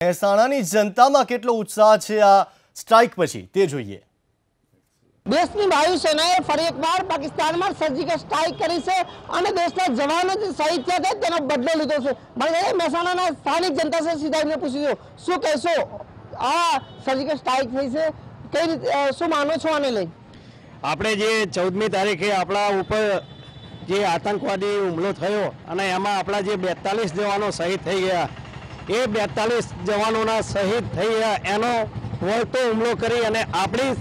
મહેસાણાની જનતામાં કેટલો ઉત્સાહ છે આ સ્ટ્રાઇક પછી તે જોઈએ। દેશની વાયુસેનાએ ફરી એકવાર પાકિસ્તાનમાં સર્જિકલ સ્ટ્રાઇક કરી છે અને દેશના જવાનો જે શહીદ થયા હતા તેનો બદલો લીધો છે। મને મહેસાણાના સ્થાનિક જનતા છે સીધા એમને પૂછીશું, શું કહેશો? આ સર્જિકલ સ્ટ્રાઇક થઈ છે, કઈ રીતે શું માનો છો આને લઈ? આપણે જે 14મી તારીખે આપણા ઉપર જે આતંકવાદી હુમલો થયો અને એમાં આપણા જે 42 જવાનો શહીદ થઈ ગયા, એ 42 જવાનોના શહીદ થઈ ગયા એનો વળતો હુમલો કરી અને આપણી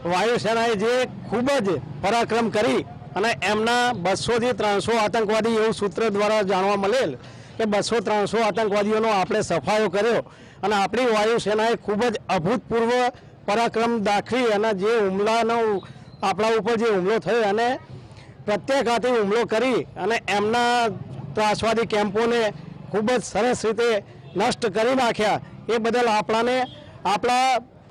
વાયુસેનાએ જે ખૂબ જ પરાક્રમ કરી અને એમના 200 થી 300 આતંકવાદી એવું સૂત્ર દ્વારા જાણવા મળેલ કે 200-300 આતંકવાદીઓનો આપણે સફાયો કર્યો અને આપણી વાયુસેનાએ ખૂબ જ અભૂતપૂર્વ પરાક્રમ દાખવી અને જે હુમલાનો આપણા ઉપર જે હુમલો થયો અને પ્રત્યેઘાતી હુમલો કરી અને એમના ત્રાસવાદી કેમ્પોને ખૂબ જ સરસ રીતે નષ્ટ કરી નાખ્યા। એ બદલ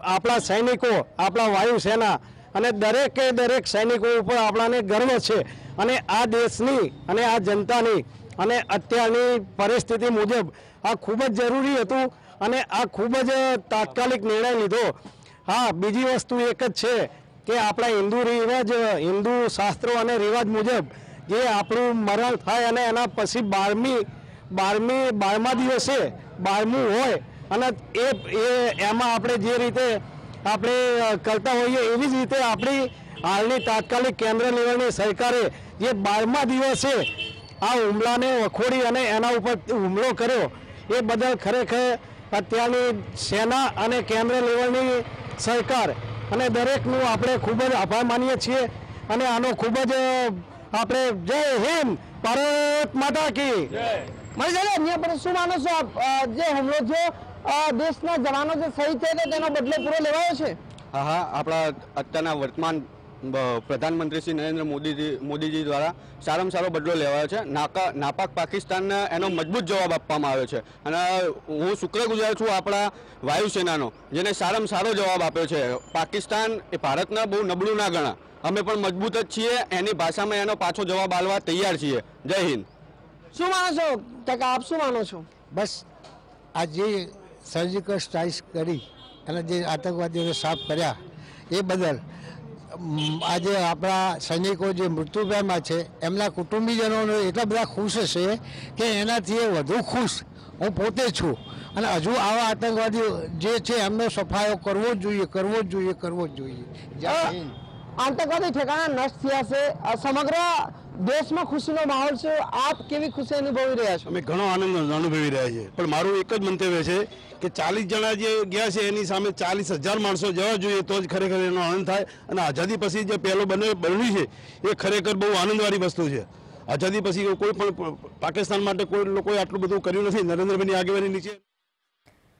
આપણા સૈનિકો, આપણા વાયુસેના અને દરેક સૈનિકો ઉપર આપણાને ગર્વ છે અને આ દેશની અને આ જનતાની અને અત્યારની પરિસ્થિતિ મુજબ આ ખૂબ જ જરૂરી હતું અને આ ખૂબ જ તાત્કાલિક નિર્ણય લીધો। હા, બીજી વસ્તુ એક જ છે કે આપણા હિન્દુ શાસ્ત્રો અને રિવાજ મુજબ જે આપણું મરણ થાય અને એના પછી 12મા દિવસે 12મું હોય અને એમાં આપણે જે રીતે આપણે કરતા હોઈએ એવી જ રીતે આપણી હાલની તાત્કાલિક કેન્દ્ર લેવલની સરકારે જે 12મા દિવસે આ હુમલાને વખોડી અને એના ઉપર હુમલો કર્યો એ બદલ ખરેખર અત્યારની સેના અને કેન્દ્ર લેવલની સરકાર અને દરેકનું આપણે ખૂબ જ આભાર માનીએ છીએ અને આનો ખૂબ જ આપણે જય હિન્દ, ભારત માતા કી જય। અહીંયા પર શું માનો છો જે હુમલો થયો દેશના જવાનો જે શહીદ થયા તેનો બદલો પૂરો લેવાયો છે? હા, આપણા અત્યારના વર્તમાન પ્રધાનમંત્રી શ્રી નરેન્દ્ર મોદીજી દ્વારા સારામાં સારો બદલો લેવાયો છે। નાપાક પાકિસ્તાનને એનો મજબૂત જવાબ આપવામાં આવ્યો છે અને હું શુક્રગુજાર છું આપણા વાયુસેનાનો, જેને સારામાં સારો જવાબ આપ્યો છે। પાકિસ્તાન એ ભારતના બહુ નબળું ના ગણા, અમે પણ મજબૂત જ છીએ, એની ભાષામાં એનો પાછો જવાબ આપવા તૈયાર છીએ। જય હિન્દ। શું માનો છો કાકા, આપ શું માનો છો? બસ આ જે સર્જિકલ સ્ટ્રાઇક કરી અને જે આતંકવાદીઓને સાફ કર્યા એ બદલ આજે આપણા સૈનિકો જે મૃત્યુ પામ્યા છે એમના કુટુંબીજનોને એટલા બધા ખુશ હશે કે એનાથી વધુ ખુશ હું પોતે છું અને હજુ આવા આતંકવાદીઓ જે છે એમનો સફાયો કરવો જ જોઈએ। જય હિન્દ। આતંકવાદી ઠેકાણા નષ્ટ થયા છે, સમગ્ર દેશમાં ખુશીનો માહોલ છે, આપ કેવી ખુશી અનુભવી રહ્યા છો? અમે ઘણો આનંદ અનુભવી રહ્યા છીએ, પણ મારું એક જ મંતવ્ય છે કે 40 જણા જે ગયા છે એની સામે 40,000 માણસો જવા જોઈએ તો જ ખરેખર એનો આનંદ થાય અને આઝાદી પછી જે પહેલો બન્યું છે એ ખરેખર બહુ આનંદવાળી વસ્તુ છે। આઝાદી પછી કોઈ પણ પાકિસ્તાન માટે કોઈ લોકોએ આટલું બધું કર્યું નથી નરેન્દ્રભાઈની આગેવાની નીચે।